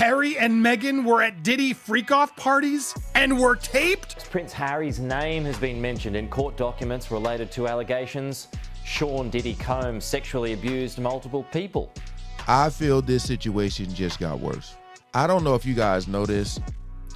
Harry and Meghan were at Diddy freak-off parties and were taped? Prince Harry's name has been mentioned in court documents related to allegations Sean Diddy Combs sexually abused multiple people. I feel this situation just got worse. I don't know if you guys know this.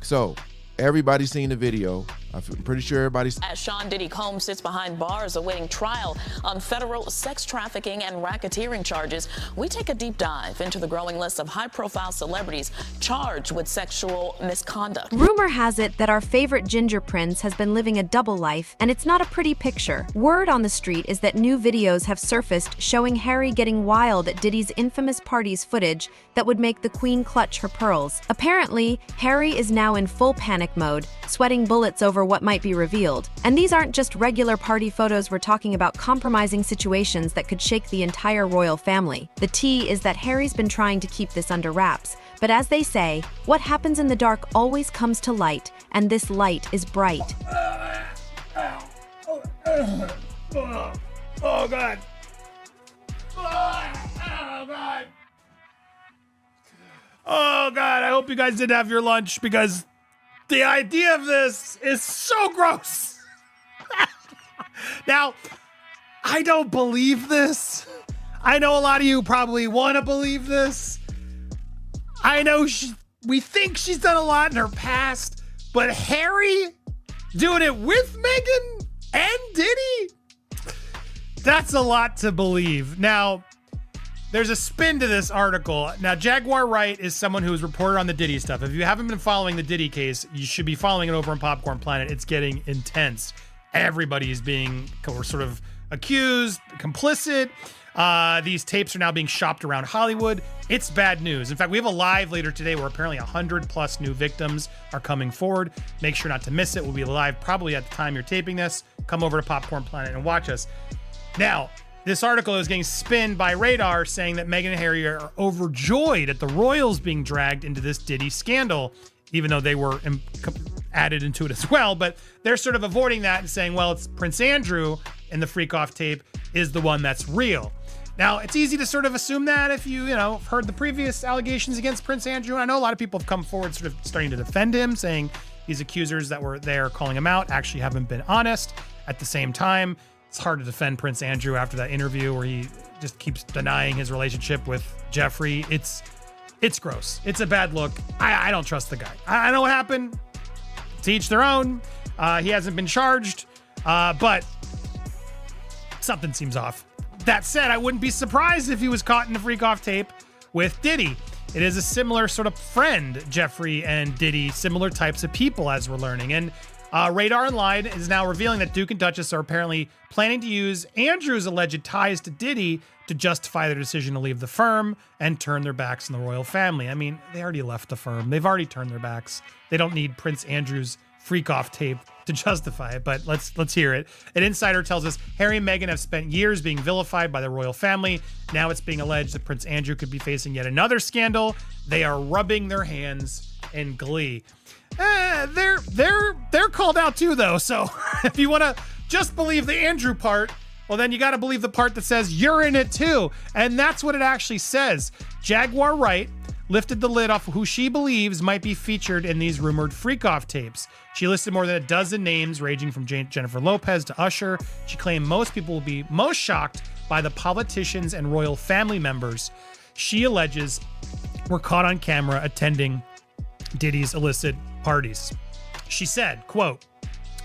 So, everybody's seen the video. I'm pretty sure everybody's... As Sean Diddy Combs sits behind bars awaiting trial on federal sex trafficking and racketeering charges, we take a deep dive into the growing list of high-profile celebrities charged with sexual misconduct. Rumor has it that our favorite ginger prince has been living a double life, and it's not a pretty picture. Word on the street is that new videos have surfaced showing Harry getting wild at Diddy's infamous parties footage that would make the queen clutch her pearls. Apparently, Harry is now in full panic mode, sweating bullets over what might be revealed. And these aren't just regular party photos, we're talking about compromising situations that could shake the entire royal family. The tea is that Harry's been trying to keep this under wraps, but as they say, what happens in the dark always comes to light, and this light is bright. Oh, God. Oh, God. Oh, God. I hope you guys did have your lunch, because the idea of this is so gross. Now, I don't believe this. I know a lot of you probably want to believe this. I know we think she's done a lot in her past, but Harry doing it with Meghan and Diddy? That's a lot to believe. Now, there's a spin to this article. Now, Jaguar Wright is someone who has reported on the Diddy stuff. If you haven't been following the Diddy case, you should be following it over on Popcorn Planet. It's getting intense. Everybody is being sort of accused, complicit. These tapes are now being shopped around Hollywood. It's bad news. In fact, we have a live later today where apparently 100+ new victims are coming forward. Make sure not to miss it. We'll be live probably at the time you're taping this. Come over to Popcorn Planet and watch us. Now, this article is getting spinned by Radar saying that Meghan and Harry are overjoyed at the royals being dragged into this Diddy scandal, even though they were added into it as well. But they're sort of avoiding that and saying, well, it's Prince Andrew in the freak-off tape is the one that's real. Now, it's easy to sort of assume that if you heard the previous allegations against Prince Andrew. I know a lot of people have come forward sort of starting to defend him, saying these accusers that were there calling him out actually haven't been honest. At the same time, it's hard to defend Prince Andrew after that interview where he just keeps denying his relationship with Jeffrey. It's gross. It's a bad look. I don't trust the guy. I know what happened. To each their own. He hasn't been charged, but something seems off. That said, I wouldn't be surprised if he was caught in a freak-off tape with Diddy. It is a similar sort of friend, Jeffrey and Diddy, similar types of people, as we're learning. And Radar Online is now revealing that Duke and Duchess are apparently planning to use Andrew's alleged ties to Diddy to justify their decision to leave the firm and turn their backs on the royal family. I mean, they already left the firm. They've already turned their backs. They don't need Prince Andrew's freak-off tape to justify it, but let's hear it. An insider tells us Harry and Meghan have spent years being vilified by the royal family. Now it's being alleged that Prince Andrew could be facing yet another scandal. They are rubbing their hands in glee. They're called out too, though. So if you want to just believe the Andrew part, well, then you got to believe the part that says you're in it too. And that's what it actually says. Jaguar Wright lifted the lid off who she believes might be featured in these rumored freak-off tapes. She listed more than a dozen names, ranging from Jennifer Lopez to Usher. She claimed most people will be most shocked by the politicians and royal family members she alleges were caught on camera attending Diddy's illicit parties. She said, quote,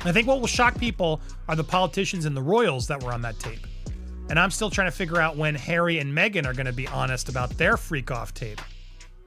"I think what will shock people are the politicians and the royals that were on that tape. And I'm still trying to figure out when Harry and Meghan are going to be honest about their freak-off tape."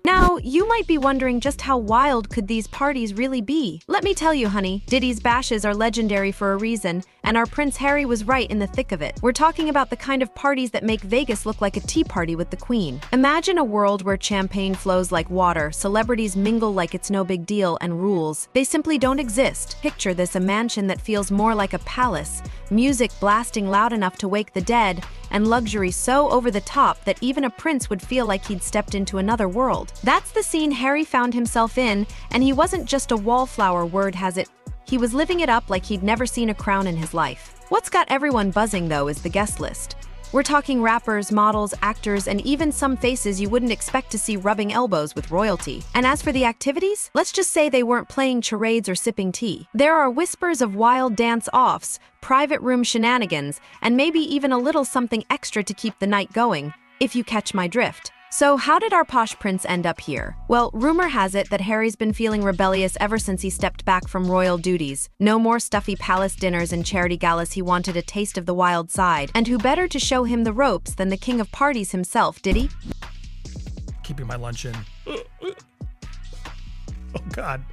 Now, you might be wondering just how wild could these parties really be? Let me tell you, honey, Diddy's bashes are legendary for a reason, and our Prince Harry was right in the thick of it. We're talking about the kind of parties that make Vegas look like a tea party with the Queen. Imagine a world where champagne flows like water, celebrities mingle like it's no big deal, and rules, they simply don't exist. Picture this, a mansion that feels more like a palace, music blasting loud enough to wake the dead, and luxury so over the top that even a prince would feel like he'd stepped into another world. That's the scene Harry found himself in, and he wasn't just a wallflower, word has it. He was living it up like he'd never seen a crown in his life. What's got everyone buzzing, though, is the guest list. We're talking rappers, models, actors, and even some faces you wouldn't expect to see rubbing elbows with royalty. And as for the activities, let's just say they weren't playing charades or sipping tea. There are whispers of wild dance-offs, private room shenanigans, and maybe even a little something extra to keep the night going, if you catch my drift. So how did our posh prince end up here? Well, rumor has it that Harry's been feeling rebellious ever since he stepped back from royal duties. No more stuffy palace dinners and charity galas. He wanted a taste of the wild side. And who better to show him the ropes than the king of parties himself, Diddy? Keeping my lunch in. Oh God.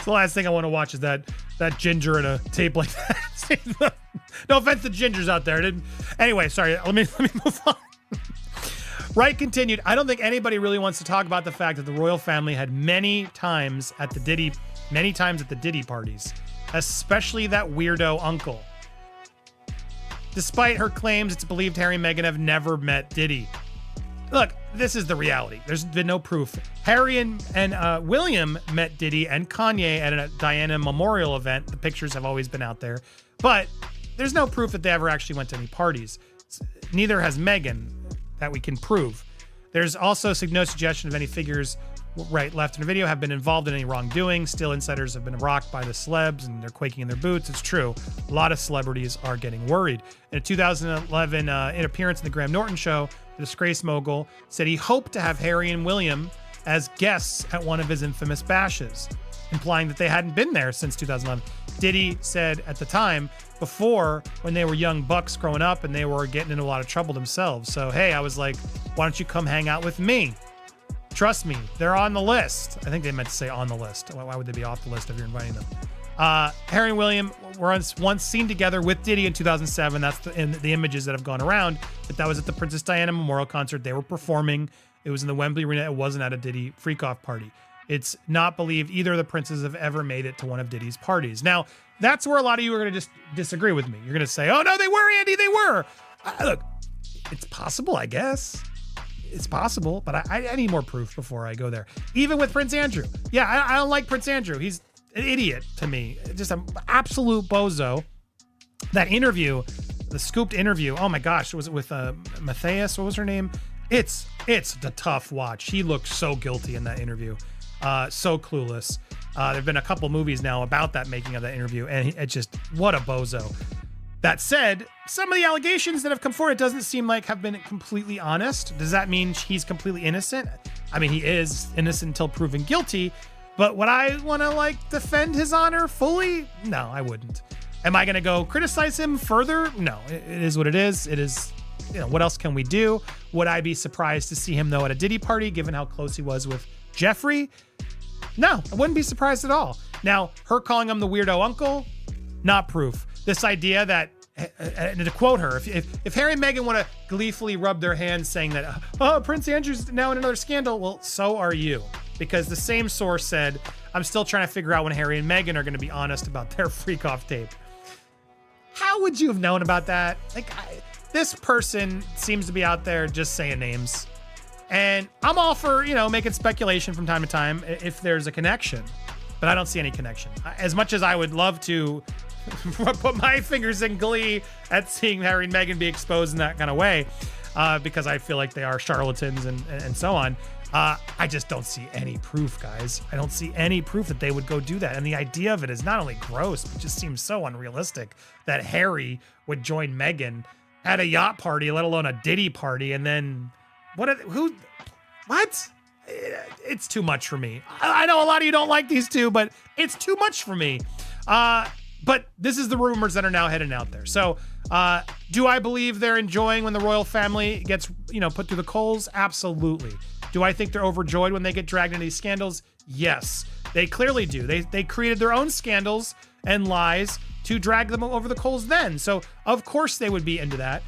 The last thing I want to watch is that ginger in a tape like that. No offense to gingers out there. Anyway, sorry. Let me move on. Wright continued, I don't think anybody really wants to talk about the fact that the royal family had many times at the Diddy parties, especially that weirdo uncle. Despite her claims, it's believed Harry and Meghan have never met Diddy. Look, this is the reality. There's been no proof. Harry and William met Diddy and Kanye at a Diana memorial event. The pictures have always been out there, but there's no proof that they ever actually went to any parties. Neither has Meghan, that we can prove. There's also no suggestion of any figures right, left in the video have been involved in any wrongdoing. Still, insiders have been rocked by the celebs and they're quaking in their boots. It's true. A lot of celebrities are getting worried. In a 2011 appearance in the Graham Norton show, the disgraced mogul said he hoped to have Harry and William as guests at one of his infamous bashes, implying that they hadn't been there since 2011. Diddy said at the time, before, when they were young bucks growing up and they were getting into a lot of trouble themselves. So, hey, I was like, why don't you come hang out with me? Trust me, they're on the list. I think they meant to say on the list. Why would they be off the list if you're inviting them? Harry and William were once seen together with Diddy in 2007. That's in the images that have gone around. But that was at the Princess Diana Memorial Concert. They were performing. It was in the Wembley Arena. It wasn't at a Diddy freak-off party. It's not believed either of the princes have ever made it to one of Diddy's parties. Now, that's where a lot of you are going to just disagree with me. You're going to say, oh, no, they were, Andy, they were. Look, it's possible, I guess. It's possible, but I need more proof before I go there. Even with Prince Andrew. Yeah, I don't like Prince Andrew. He's an idiot to me. Just an absolute bozo. That interview, the scooped interview, oh my gosh, was it with Matthias? What was her name? It's the tough watch. He looked so guilty in that interview. So clueless. There've been a couple movies now about that making of that interview, and it just, what a bozo. That said, some of the allegations that have come forward, it doesn't seem like have been completely honest. Does that mean he's completely innocent? I mean, he is innocent until proven guilty, but would I want to defend his honor fully? No, I wouldn't. Am I going to go criticize him further? No, it is what it is. It is, what else can we do? Would I be surprised to see him though at a Diddy party, given how close he was with Jeffrey? No, I wouldn't be surprised at all. Now, her calling him the weirdo uncle, not proof. This idea that, and to quote her, if Harry and Meghan want to gleefully rub their hands saying that, oh, Prince Andrew's now in another scandal, well, so are you. Because the same source said, I'm still trying to figure out when Harry and Meghan are going to be honest about their freak-off tape. How would you have known about that? This person seems to be out there just saying names. And I'm all for, making speculation from time to time if there's a connection, but I don't see any connection. As much as I would love to put my fingers in glee at seeing Harry and Meghan be exposed in that kind of way, because I feel like they are charlatans and so on. I just don't see any proof, guys. I don't see any proof that they would go do that. And the idea of it is not only gross, but just seems so unrealistic that Harry would join Meghan at a yacht party, let alone a Diddy party, and then what? It's too much for me. I know a lot of you don't like these two, but it's too much for me. But this is the rumors that are now heading out there. So do I believe they're enjoying when the royal family gets, put through the coals? Absolutely. Do I think they're overjoyed when they get dragged into these scandals? Yes, they clearly do. They created their own scandals and lies to drag them over the coals then. So of course they would be into that.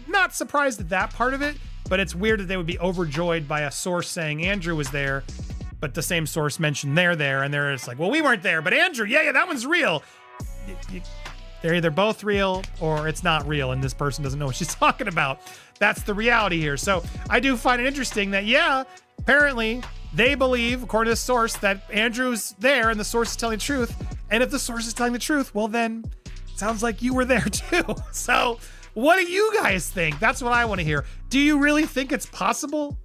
Not surprised at that part of it, but it's weird that they would be overjoyed by a source saying Andrew was there, but the same source mentioned they're there, and they're just like, well, we weren't there, but Andrew, yeah, that one's real. They're either both real or it's not real, and this person doesn't know what she's talking about. That's the reality here. So I do find it interesting that, yeah, apparently they believe, according to the source, that Andrew's there and the source is telling the truth. And if the source is telling the truth, well, then it sounds like you were there too. So What do you guys think? That's what I want to hear. Do you really think it's possible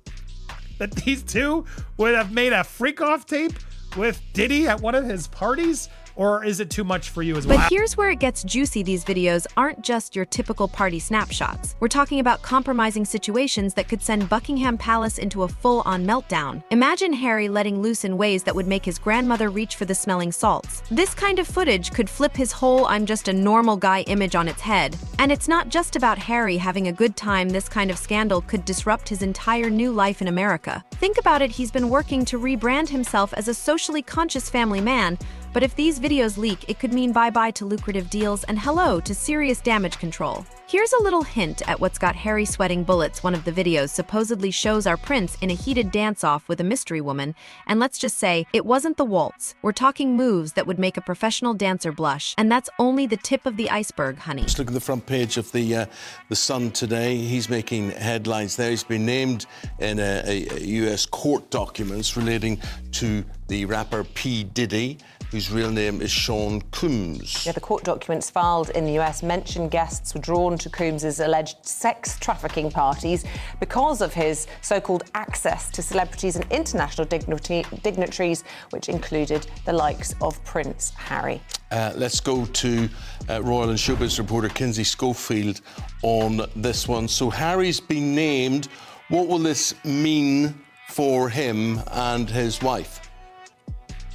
that these two would have made a freak-off tape with Diddy at one of his parties? Or is it too much for you as well? But here's where it gets juicy. These videos aren't just your typical party snapshots. We're talking about compromising situations that could send Buckingham Palace into a full-on meltdown. Imagine Harry letting loose in ways that would make his grandmother reach for the smelling salts. This kind of footage could flip his whole "I'm just a normal guy" image on its head. And it's not just about Harry having a good time. This kind of scandal could disrupt his entire new life in America. Think about it, he's been working to rebrand himself as a socially conscious family man. But if these videos leak, it could mean bye-bye to lucrative deals and hello to serious damage control. Here's a little hint at what's got Harry sweating bullets. One of the videos supposedly shows our prince in a heated dance-off with a mystery woman, and let's just say, it wasn't the waltz. We're talking moves that would make a professional dancer blush, and that's only the tip of the iceberg, honey. Just look at the front page of the Sun today. He's making headlines there. He's been named in a US court documents relating to the rapper P. Diddy, whose real name is Sean Combs. Yeah, the court documents filed in the US mention guests were drawn to Combs' alleged sex trafficking parties because of his so-called access to celebrities and international dignitaries, which included the likes of Prince Harry. Let's go to Royal and Showbiz reporter Kinsey Schofield on this one. So Harry's been named. What will this mean for him and his wife?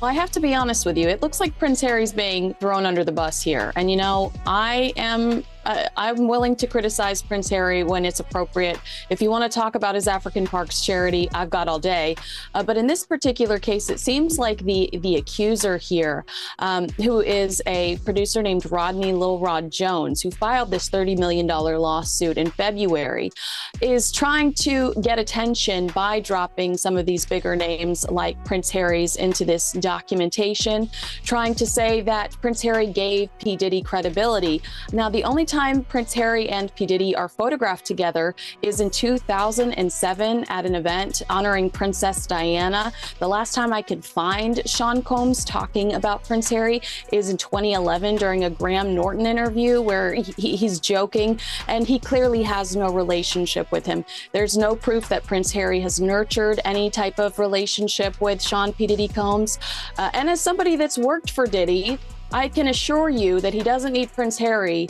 Well, I have to be honest with you. It looks like Prince Harry's being thrown under the bus here. And, you know, I'm willing to criticize Prince Harry when it's appropriate. If you want to talk about his African Parks charity, I've got all day. But in this particular case, it seems like the accuser here, who is a producer named Rodney Lil Rod Jones, who filed this $30 million lawsuit in February, is trying to get attention by dropping some of these bigger names like Prince Harry's into this documentation, trying to say that Prince Harry gave P. Diddy credibility. Now, the only time Prince Harry and P. Diddy are photographed together is in 2007 at an event honoring Princess Diana. The last time I could find Sean Combs talking about Prince Harry is in 2011 during a Graham Norton interview where he's joking, and he clearly has no relationship with him. There's no proof that Prince Harry has nurtured any type of relationship with Sean P. Diddy Combs. And as somebody that's worked for Diddy, I can assure you that he doesn't need Prince Harry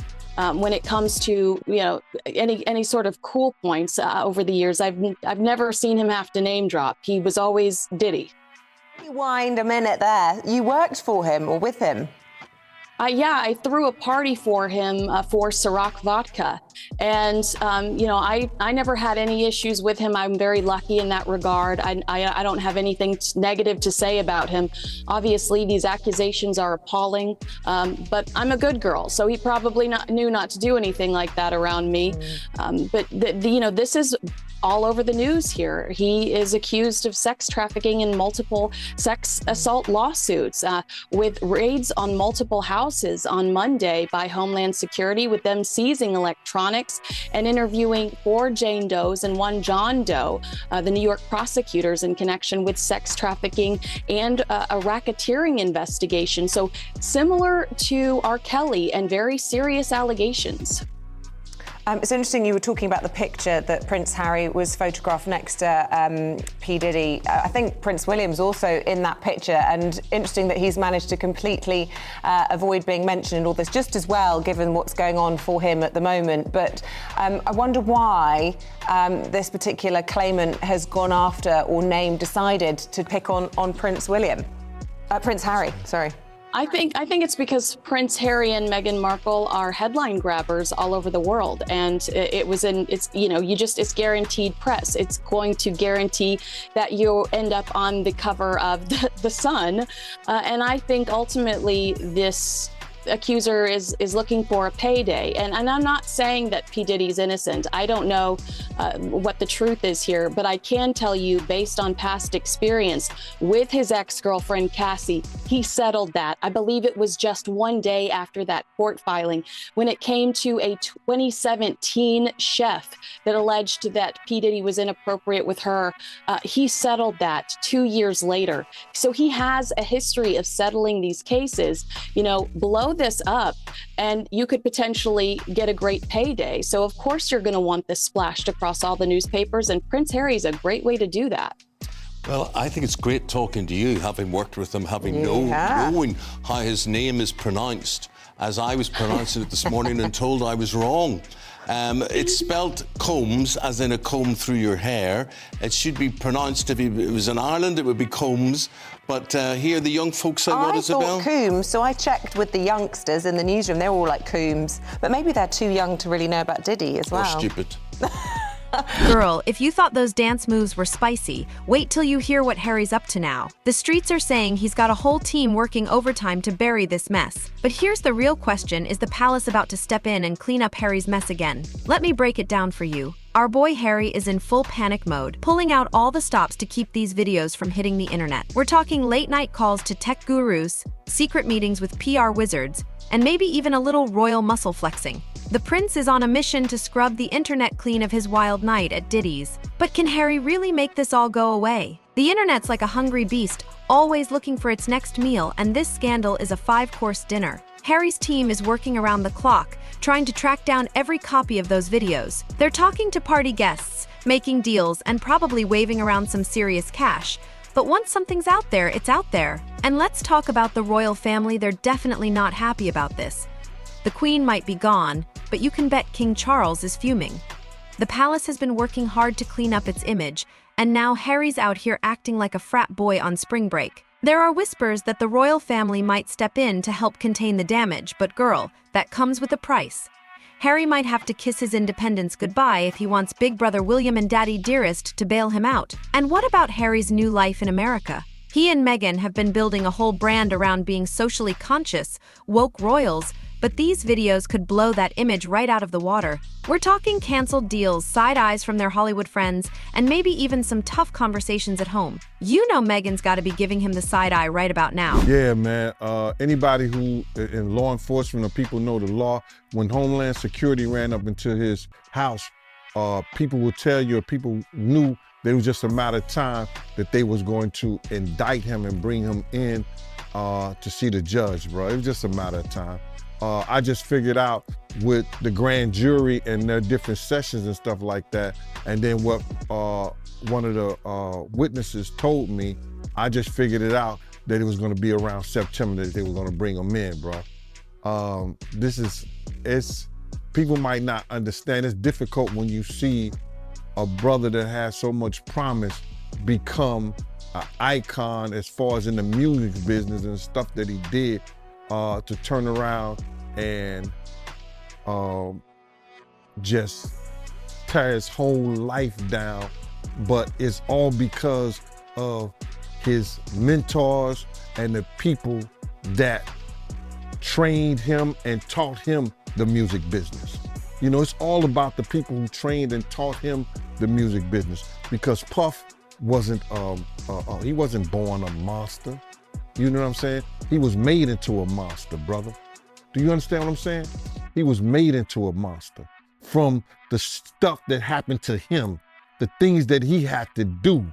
when it comes to, you know, any sort of cool points over the years. I've never seen him have to name drop. He was always Diddy. Rewind a minute there. You worked for him or with him? Yeah, I threw a party for him for Ciroc vodka. And, you know, I never had any issues with him. I'm very lucky in that regard. I don't have anything negative to say about him. Obviously, these accusations are appalling, but I'm a good girl. So he probably knew not to do anything like that around me. But, you know, this is all over the news here. He is accused of sex trafficking in multiple sex assault lawsuits, with raids on multiple houses on Monday by Homeland Security, with them seizing electronics and interviewing 4 Jane Does and 1 John Doe, the New York prosecutors, in connection with sex trafficking and a racketeering investigation. So similar to R. Kelly, and very serious allegations. It's interesting you were talking about the picture that Prince Harry was photographed next to P. Diddy. I think Prince William's also in that picture, and interesting that he's managed to completely avoid being mentioned in all this, just as well, given what's going on for him at the moment. But I wonder why this particular claimant has gone after, or decided to pick on Prince Harry, sorry. I think it's because Prince Harry and Meghan Markle are headline grabbers all over the world, and it's guaranteed press. It's going to guarantee that you'll end up on the cover of the Sun, and I think ultimately this accuser is looking for a payday. And I'm not saying that P. Diddy's innocent. I don't know what the truth is here, but I can tell you, based on past experience with his ex-girlfriend Cassie, he settled that. I believe it was just one day after that court filing, when it came to a 2017 chef that alleged that P. Diddy was inappropriate with her. He settled that 2 years later. So he has a history of settling these cases, you know, below this up and you could potentially get a great payday. So of course you're going to want this splashed across all the newspapers, and Prince Harry is a great way to do that. Well, I think it's great talking to you, having worked with him, having knowing how his name is pronounced, as I was pronouncing it this morning and told I was wrong. It's spelt combs, as in a comb through your hair. It should be pronounced, if it was in Ireland, it would be combs. But here, the young folks say what, Isabel? I thought Coombs, so I checked with the youngsters in the newsroom. They're all like Coombs. But maybe they're too young to really know about Diddy as well. Or stupid. Girl, if you thought those dance moves were spicy, wait till you hear what Harry's up to now. The streets are saying he's got a whole team working overtime to bury this mess. But here's the real question, is the palace about to step in and clean up Harry's mess again? Let me break it down for you. Our boy Harry is in full panic mode, pulling out all the stops to keep these videos from hitting the internet. We're talking late-night calls to tech gurus, secret meetings with PR wizards, and maybe even a little royal muscle flexing. The prince is on a mission to scrub the internet clean of his wild night at Diddy's. But can Harry really make this all go away? The internet's like a hungry beast, always looking for its next meal, and this scandal is a 5-course dinner. Harry's team is working around the clock, trying to track down every copy of those videos. They're talking to party guests, making deals, and probably waving around some serious cash. But once something's out there, it's out there. And let's talk about the royal family. They're definitely not happy about this. The Queen might be gone, but you can bet King Charles is fuming. The palace has been working hard to clean up its image, and now Harry's out here acting like a frat boy on spring break. There are whispers that the royal family might step in to help contain the damage, but girl, that comes with a price. Harry might have to kiss his independence goodbye if he wants Big Brother William and Daddy Dearest to bail him out. And what about Harry's new life in America? He and Meghan have been building a whole brand around being socially conscious, woke royals, but these videos could blow that image right out of the water. We're talking canceled deals, side eyes from their Hollywood friends, and maybe even some tough conversations at home. You know Meghan's got to be giving him the side eye right about now. Yeah, man. Anybody who in law enforcement or people know the law, when Homeland Security ran up into his house, people will tell you, or people knew that it was just a matter of time that they was going to indict him and bring him in to see the judge, bro. It was just a matter of time. I just figured out with the grand jury and their different sessions and stuff like that, and then what one of the witnesses told me, I just figured it out that it was going to be around September that they were going to bring him in, bro. People might not understand. It's difficult when you see a brother that has so much promise become an icon as far as in the music business and stuff that he did, to turn around and just tear his whole life down. But it's all because of his mentors and the people that trained him and taught him the music business. You know, it's all about the people who trained and taught him the music business, because Puff wasn't, he wasn't born a monster. You know what I'm saying? He was made into a monster, brother. Do you understand what I'm saying? He was made into a monster from the stuff that happened to him, the things that he had to do.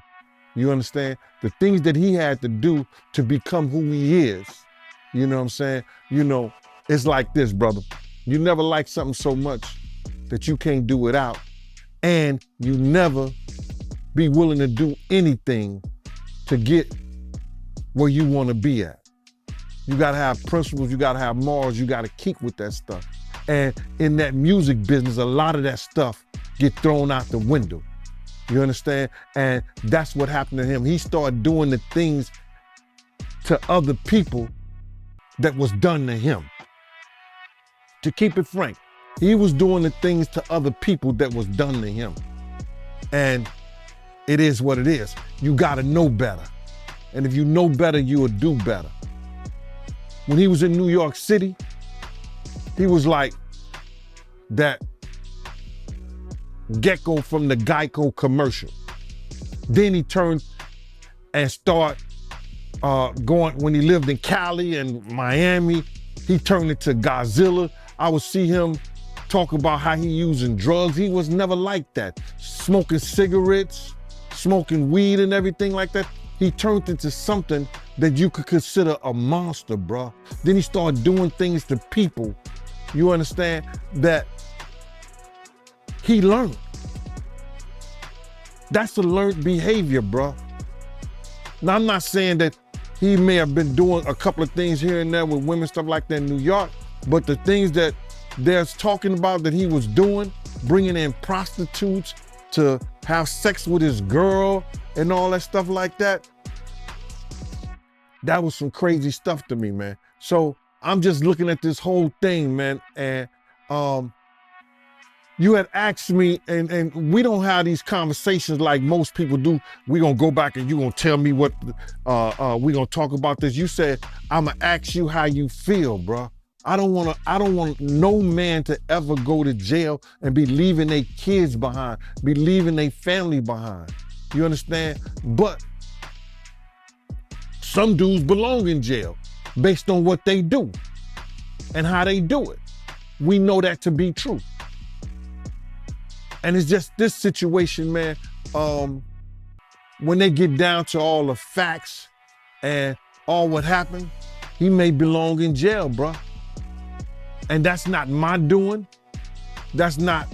You understand? The things that he had to do to become who he is. You know what I'm saying? You know, it's like this, brother. You never like something so much that you can't do without, and you never be willing to do anything to get where you want to be at. You gotta have principles, you gotta have morals, you gotta keep with that stuff. And in that music business, a lot of that stuff get thrown out the window. You understand? And that's what happened to him. He started doing the things to other people that was done to him. To keep it frank, he was doing the things to other people that was done to him. And it is what it is. You gotta know better. And if you know better, you will do better. When he was in New York City, he was like that gecko from the Geico commercial. Then he turned and started going, when he lived in Cali and Miami, he turned into Godzilla. I would see him talk about how he using drugs. He was never like that. Smoking cigarettes, smoking weed and everything like that. He turned into something that you could consider a monster, bruh. Then he started doing things to people, you understand, that he learned. That's a learned behavior, bruh. Now, I'm not saying that he may have been doing a couple of things here and there with women, stuff like that in New York, but the things that they're talking about that he was doing, bringing in prostitutes to have sex with his girl and all that stuff like that, that was some crazy stuff to me, man. So I'm just looking at this whole thing, man, and you had asked me, and we don't have these conversations like most people do. We're gonna go back and you're gonna tell me what, we're gonna talk about this. You said, I'm gonna ask you how you feel, bro. I don't want no man to ever go to jail and be leaving their kids behind, be leaving their family behind. You understand? But some dudes belong in jail based on what they do and how they do it. We know that to be true. And it's just this situation, man, when they get down to all the facts and all what happened, he may belong in jail, bro. And that's not my doing. That's not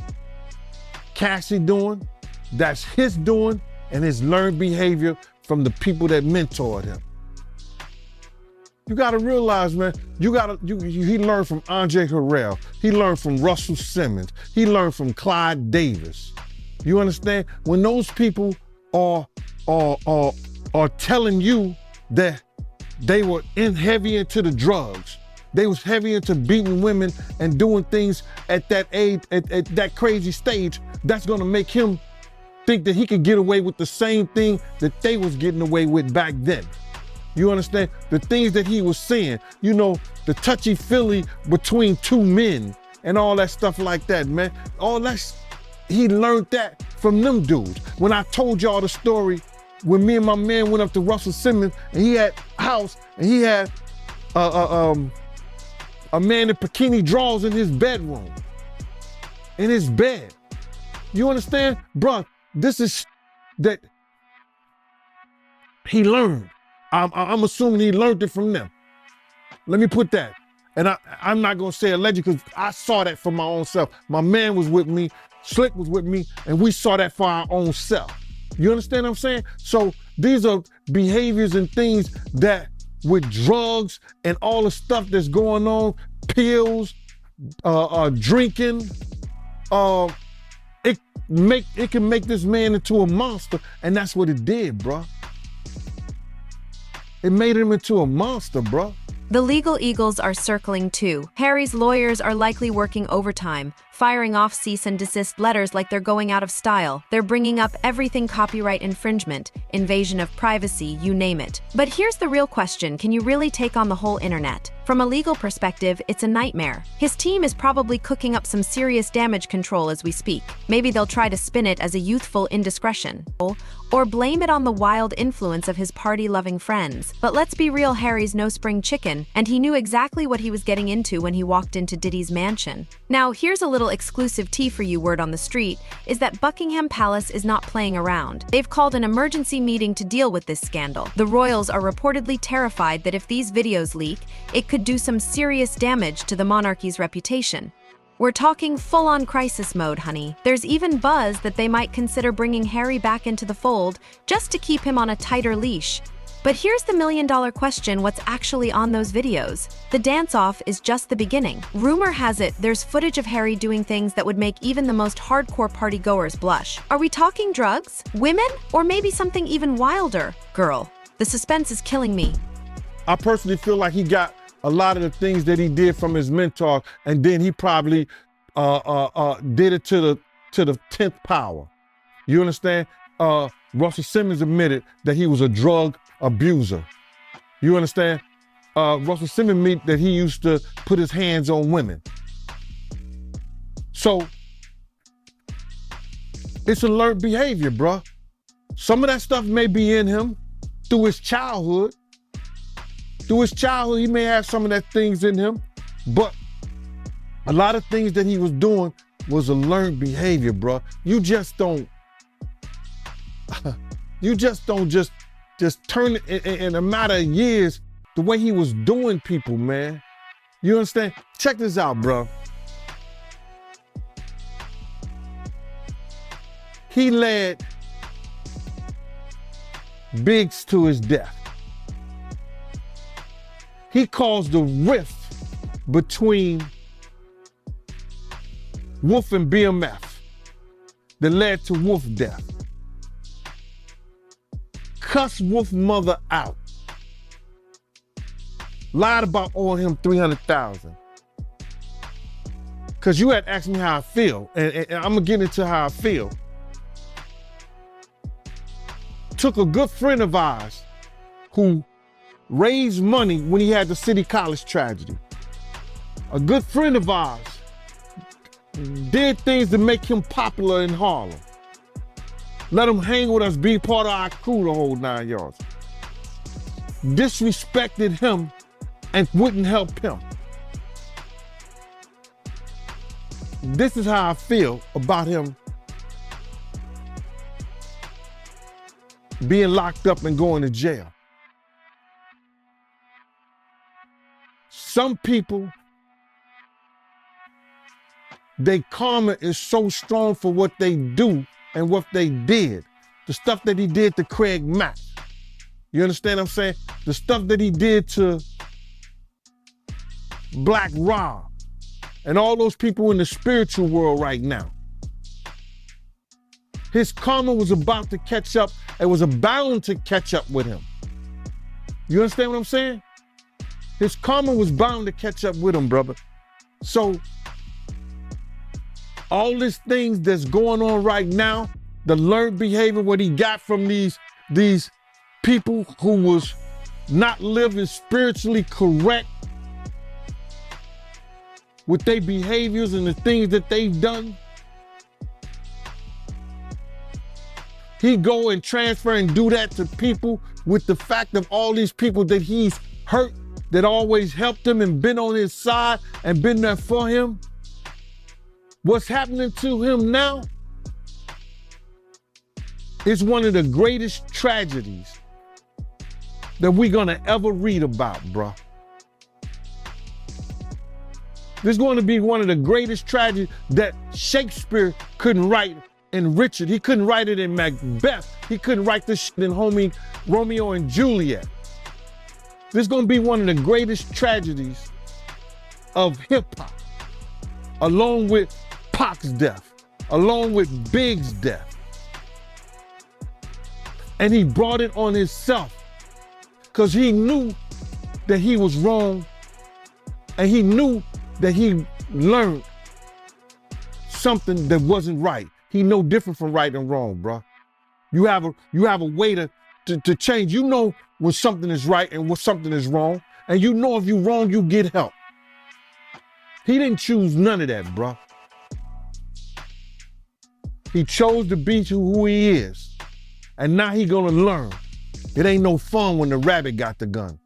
Cassie doing. That's his doing and his learned behavior from the people that mentored him. You gotta realize, man, he learned from Andre Harrell. He learned from Russell Simmons. He learned from Clyde Davis. You understand? When those people are telling you that they were heavy into the drugs, they was heavy into beating women and doing things at that age, at that crazy stage, that's gonna make him think that he could get away with the same thing that they was getting away with back then. You understand? The things that he was saying, you know, the touchy-feely between two men and all that stuff like that, man. All that, he learned that from them dudes. When I told y'all the story, when me and my man went up to Russell Simmons and he had a house and he had a man in bikini drawers in his bedroom, in his bed. You understand? Bruh, this is that he learned. I'm assuming he learned it from them. Let me put that. And I'm not gonna say alleged because I saw that for my own self. My man was with me, Slick was with me, and we saw that for our own self. You understand what I'm saying? So these are behaviors and things that with drugs and all the stuff that's going on, pills, drinking, it can make this man into a monster, and that's what it did, bruh. It made him into a monster, bruh. The legal eagles are circling too. Harry's lawyers are likely working overtime, firing off cease and desist letters like they're going out of style. They're bringing up everything copyright infringement, invasion of privacy, you name it. But here's the real question, can you really take on the whole internet? From a legal perspective, it's a nightmare. His team is probably cooking up some serious damage control as we speak. Maybe they'll try to spin it as a youthful indiscretion, or blame it on the wild influence of his party-loving friends. But let's be real, Harry's no spring chicken, and he knew exactly what he was getting into when he walked into Diddy's mansion. Now, here's a little exclusive tea for you, word on the street, is that Buckingham Palace is not playing around. They've called an emergency meeting to deal with this scandal. The royals are reportedly terrified that if these videos leak, it could do some serious damage to the monarchy's reputation. We're talking full-on crisis mode, honey. There's even buzz that they might consider bringing Harry back into the fold just to keep him on a tighter leash. But here's the million-dollar question, what's actually on those videos? The dance-off is just the beginning. Rumor has it there's footage of Harry doing things that would make even the most hardcore party-goers blush. Are we talking drugs, women, or maybe something even wilder? Girl, the suspense is killing me. I personally feel like he got a lot of the things that he did from his mentor, and then he probably did it to the 10th power. You understand? Russell Simmons admitted that he was a drug abuser. You understand? Russell Simmons admitted that he used to put his hands on women. So it's a learned behavior, bruh. Some of that stuff may be in him through his childhood. Through his childhood, he may have some of that things in him, but a lot of things that he was doing was a learned behavior, bruh. You just don't just just turned in a matter of years, the way he was doing people, man. You understand? Check this out, bro. He led Biggs to his death. He caused a rift between Wolf and BMF that led to Wolf death. Cussed Wolf mother out. Lied about owing him $300,000. Cause you had asked me how I feel, and I'm gonna get into how I feel. Took a good friend of ours who raised money when he had the City College tragedy. A good friend of ours did things to make him popular in Harlem. Let him hang with us, be part of our crew the whole 9 yards. Disrespected him and wouldn't help him. This is how I feel about him being locked up and going to jail. Some people, their karma is so strong for what they do and what they did. The stuff that he did to Craig Mack. You understand what I'm saying? The stuff that he did to Black Rob and all those people in the spiritual world right now. His karma was about to catch up. It was bound to catch up with him. You understand what I'm saying? His karma was bound to catch up with him, brother. So all these things that's going on right now, the learned behavior, what he got from these people who was not living spiritually correct with their behaviors and the things that they've done. He go and transfer and do that to people with the fact of all these people that he's hurt, that always helped him and been on his side and been there for him. What's happening to him now is one of the greatest tragedies that we're gonna ever read about, bruh. This is going to be one of the greatest tragedies that Shakespeare couldn't write in Richard. He couldn't write it in Macbeth. He couldn't write this shit in Romeo and Juliet. This is going to be one of the greatest tragedies of hip hop, along with Pac's death, along with Big's death. And he brought it on himself because he knew that he was wrong, and he knew that he learned something that wasn't right. He know different from right and wrong, bro. You have a way to change. You know when something is right and when something is wrong, and you know if you're wrong, you get help. He didn't choose none of that, bro. He chose to be who he is, and now he gonna learn. It ain't no fun when the rabbit got the gun.